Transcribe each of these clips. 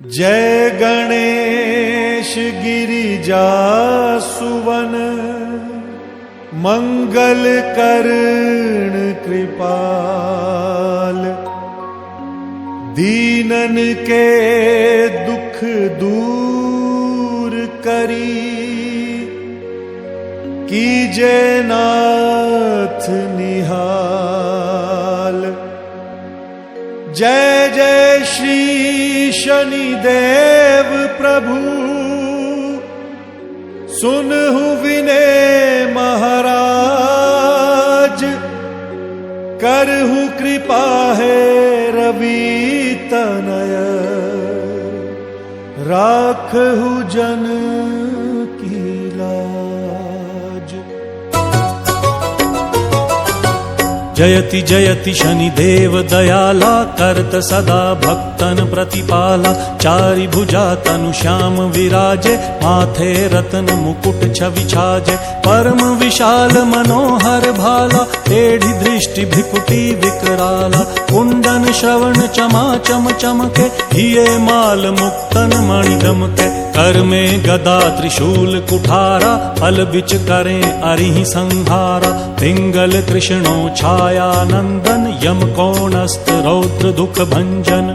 जय गणेश गिरिजा सुवन मंगल कर्ण कृपाल। दीनन के दुख दूर करी कीजे नाथ निहाल। जय जय श्री शनिदेव प्रभु सुनहु विनय महाराज। करहु कृपा है रवि तनय राखहु जन की लाज। जयति जयति शनिदेव दयाला करत सदा भक्तन प्रतिपाला। चारि भुजा तनु श्याम विराजे माथे रतन मुकुट छवि छाजे। परम विशाल मनोहर भाला टेढ़ी दृष्टि भ्रिकुटी विकराला। कुंडन श्रवण चमा चम चमके हिये माल मुक्तन मणि दमके। कर में गदा त्रिशूल कुठारा फल बिच करें अरिहि संहारा। पिंगल कृष्णो छाया नंदन यम कोणस्त रौद्र दुख भंजन।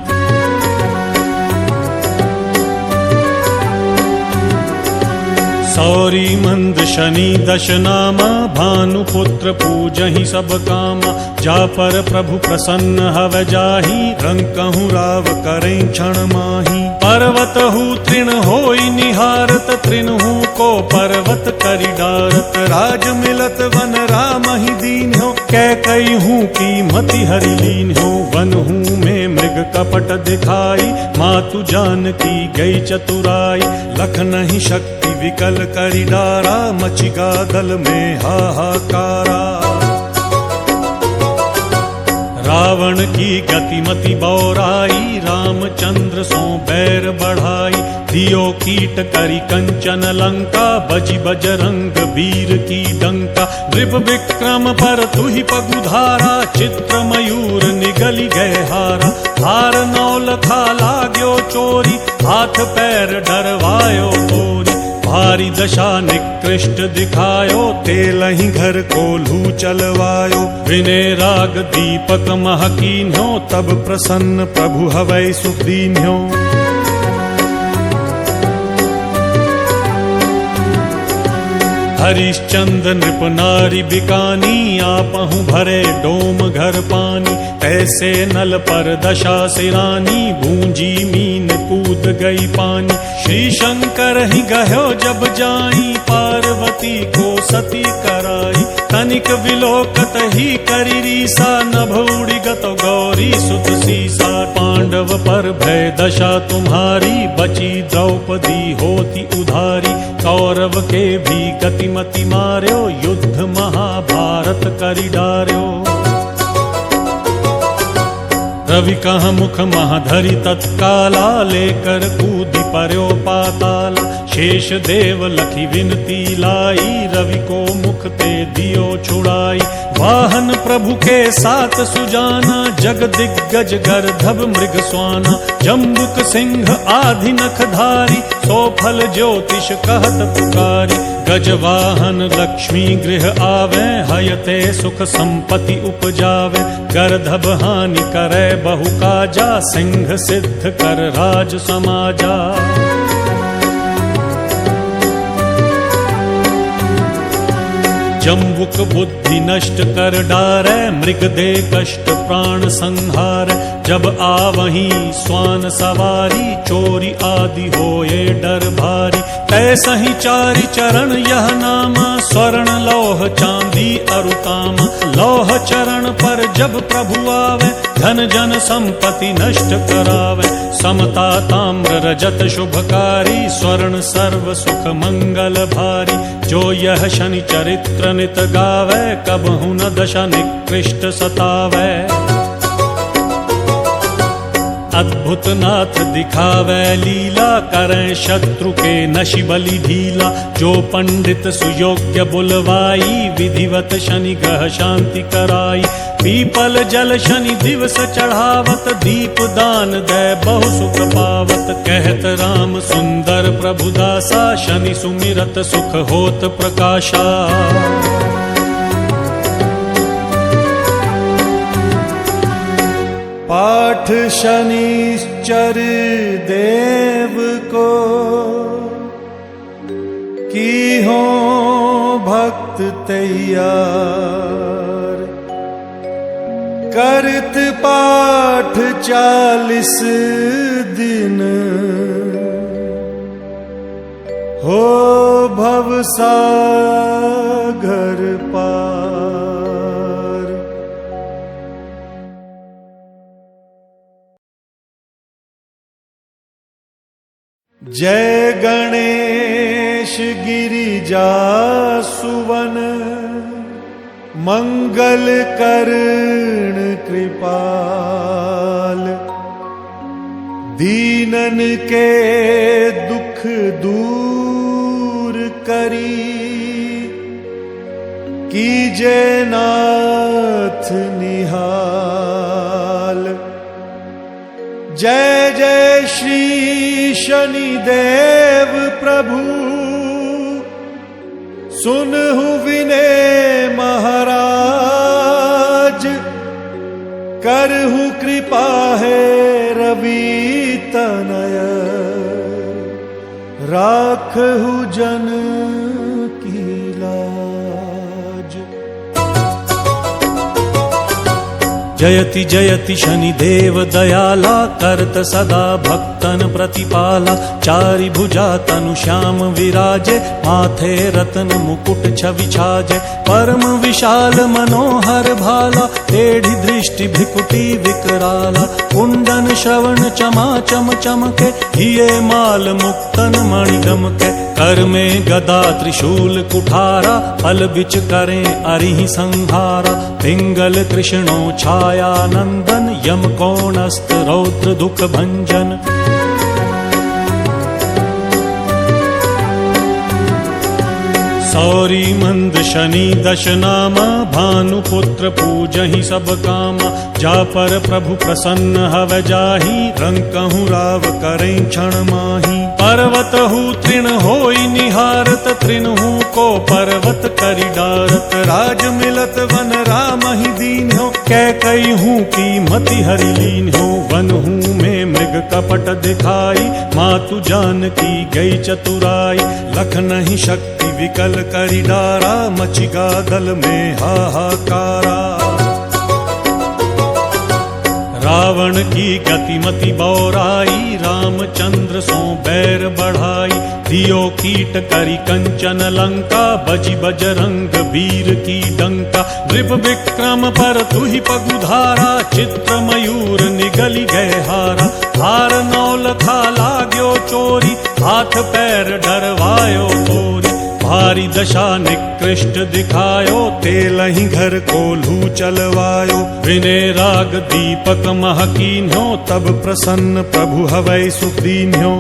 सौरी मंद शनि दश नामा भानुपुत्र पूजहि सब कामा। जा पर प्रभु प्रसन्न हव जाहि रंकहु राव करें क्षण माही। पर्वत हु तृण होई निहारत तृणहु को पर्वत करि डारत। राज मिलत वन राम ही दीन हो कैकई हूँ की मति हरि लीन हो। वन हूँ में मृग कपट दिखाई मातु जानकी गई चतुराई। लख नहीं शक्ति विकल करि डारा मचिका दल में हाहाकारा। रावण की गतिमति बौराई रामचंद्र सो बैर बढ़ाई। दियो कीट करी कंचन लंका बजि बजरंग वीर की डंका। नृप विक्रम पर तुहि पगुधारा चित्र मयूर निगली गए हारा। हार नौल खा लाग्यो चोरी हाथ पैर डरवायो तोरी। भारी दशा निकृष्ट दिखायो तेलहि घर को लू चलवायो। विनय राग दीपक महकीन्यो तब प्रसन्न प्रभु हवै सुदीन्यो। हरिश्चंद्र नृप नारी बिकानी आपहु भरे डोम घर पानी। ऐसे नल पर दशा सिरानी भूंजी मीन कूद गई पानी। श्री शंकर ही गयो जब जाई पार्वती को सती कराई। तनिक विलोकत ही करी रीसा नभ उड़ी गत गौरी सुत सीसा। पांडव पर भय दशा तुम्हारी बची द्रौपदी होती उधारी। कौरव के भी गतिमति मार्यो युद्ध महाभारत करि डार्यो। रवि कह मुख महाधरि तत्काला लेकर कूदि पर्यो पाताला। शेष देव लखी विनती लाई रवि को मुख ते दियो छुड़ाई। वाहन प्रभु के साथ सुजाना जग दिग्गज गर्धभ मृग स्वाना। जम्बुक सिंह आधि नखधारी सो फल ज्योतिष कहत पुकारी। गजवाहन लक्ष्मी गृह आवे हयते सुख संपत्ति उपजावे। गर्धभ हानि करे बहु काजा सिंह सिद्ध कर राज समाजा। जम्बुक बुद्धि नष्ट कर डारे मृग दे कष्ट प्राण संहार। जब आवहीं स्वान सवारी चोरी आदि होए डर भारी। तैसहि चारि चरण यह नामा स्वर्ण लौह चांदी अरुतामा। लौह चरण पर जब प्रभु आवे धन जन संपत्ति नष्ट करावे। समता ताम्र रजत शुभकारी स्वर्ण सर्व सुख मंगल भारी। जो यह शनि चरित्र नित गावे कबहु न दशा निकृष्ट सतावे। अद्भुत नाथ दिखावै लीला, करें शत्रु के नशि बलि ढीला। जो पंडित सुयोग्य बुलवाई, विधिवत शनि ग्रह शांति कराई। पीपल जल शनि दिवस चढ़ावत, दीप दान दे बहु सुख पावत। कहत राम सुंदर प्रभु दासा, शनि सुमिरत सुख होत प्रकाशा। पाठ शनिश्चर देव को, की हो भक्त तैयार। करत पाठ 40 दिन, हो भवसागर पार। जय गणेश गिरिजा सुवन, मंगल कर्ण कृपाल। दीनन के दुख दूर करी, कीजे नाथ निहाल। जय जय श्री शनिदेव प्रभु, सुनहु विनय महाराज। करहु कृपा है रवि तनय, राखहु जन की लाज। जयति जयति शनिदेव दयाला, करत सदा भक्तन प्रतिपाला। चारि भुजा तनु श्याम विराजे, माथे रतन मुकुट छवि छाजे। परम विशाल मनोहर भाला, टेढ़ी दृष्टि भिकुटी विकराला। कुंडन श्रवण चमा चम चमके, हिये माल मुक्तन मणि दमके। कर में गदा त्रिशूल कुठारा, फल बिच करें अरिहि संहारा। पिंगल कृष्णो छाया नंदन, यम कोणस्त रौद्र दुख भंजन। सौरी मंद शनि दश नामा, भानुपुत्र पूजहि सब कामा। जा पर प्रभु प्रसन्न हव जाहि, रंकहु राव करें क्षण माही। पर्वत हूँ तृण होई निहारत, तृणहु को पर्वत करि डारत। राज मिलत वन राम ही दीन हो, कैकई हूँ की मति हरि लीन हो। वन हूँ में मृग कपट दिखाई, मातु जानकी गई चतुराई। लख नहीं शक्ति विकल करि डारा, मचिगा दल में हाहाकारा। रावण की गतिमति बौराई, रामचंद्र सो बैर बढ़ाई। दियो कीट करी कंचन लंका, बजि बजरंग वीर की डंका। नृप विक्रम पर तुहि पगुधारा, चित्र मयूर निगली गए हारा। हार नौल खा लाग्यो चोरी, हाथ पैर डरवायो तोरी। भारी दशा निकृष्ट दिखायो, तेलहि घर कोल्हू चलवायो। विनय राग दीपक महकीन्यो, तब प्रसन्न प्रभु हवै सुख दीन्यो।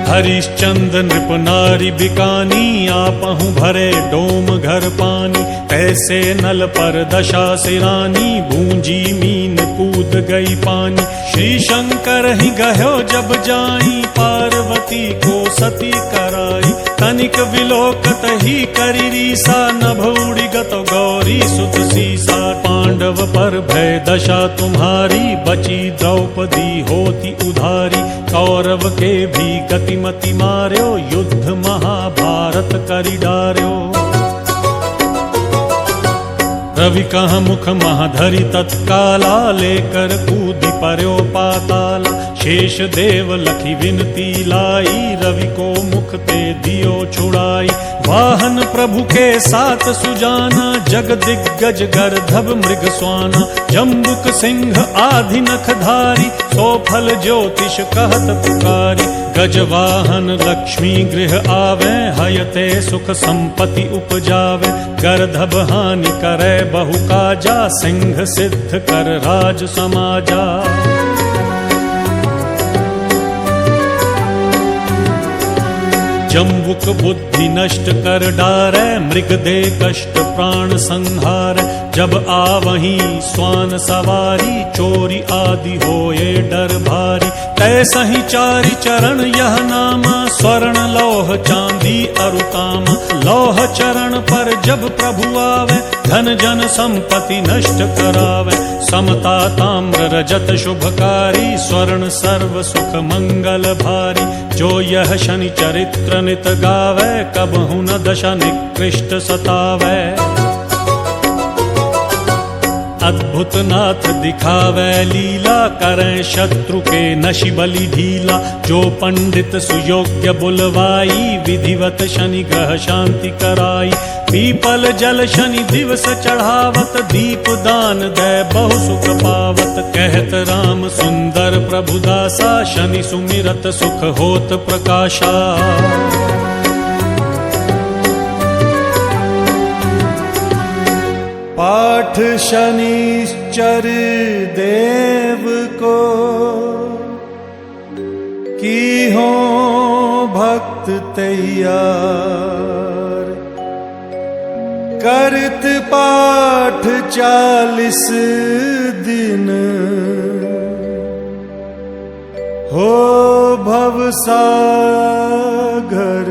हरिश्चंद नृप नारी बिकानी, आपहु भरे डोम घर पानी। ऐसे नल पर दशा सिरानी, बूंजी मीन कूद गई पानी। श्री शंकर ही गयो जब जाई, पार्वती को सती कराई। तनिक विलोकत ही करी रीसा, नभ उड़ी गत गौरी सुत सीसा। पांडव पर भय दशा तुम्हारी, बची द्रौपदी होती उधारी। कौरव के भी गतिमति मार्यो, युद्ध महाभारत करि डार्यो। रवि कह मुख महाधरि तत्काला, लेकर कूदि पर्यो पाताला। शेष देव लखी विनती लाई, रवि को मुख ते दियो छुड़ाई। वाहन प्रभु के साथ सुजाना, जग दिग्गज गर्दभ मृग स्वाना। जम्बुक सिंह आदि नखधारी, सो फल ज्योतिष कहत पुकारी। गजवाहन लक्ष्मी गृह आवे, हयते सुख संपत्ति उपजावे। गर्दभ हानि करे बहु काजा, सिंह सिद्ध कर राज समाजा। जम्बुक बुद्धि नष्ट कर डारै, मृग दे कष्ट प्राण संहार। जब आवहीं स्वान सवारी, चोरी आदि होए डर भारी। तैसहि चारि चरण यह नामा, स्वर्ण लौह चांदी अरुकामा। लौह चरण पर जब प्रभु आवे, धन जन संपत्ति नष्ट करावे। समता ताम्र रजत शुभकारी, स्वर्ण सर्व सुख मंगल भारी। जो यह शनि चरित्र नित गावे, कबहु न दशा निकृष्ट सतावे। अद्भुत नाथ दिखावे लीला, करें शत्रु के नशि बलि ढीला। जो पंडित सुयोग्य बुलवाई, विधिवत शनि ग्रह शांति कराई। पीपल जल शनि दिवस चढ़ावत, दीप दान दे बहु सुख पावत। कहत राम सुंदर प्रभु दासा, शनि सुमिरत सुख होत प्रकाशा। पाठ शनिश्चर देव को, की हो भक्त तैयार। करत पाठ 40 दिन, हो भव सागर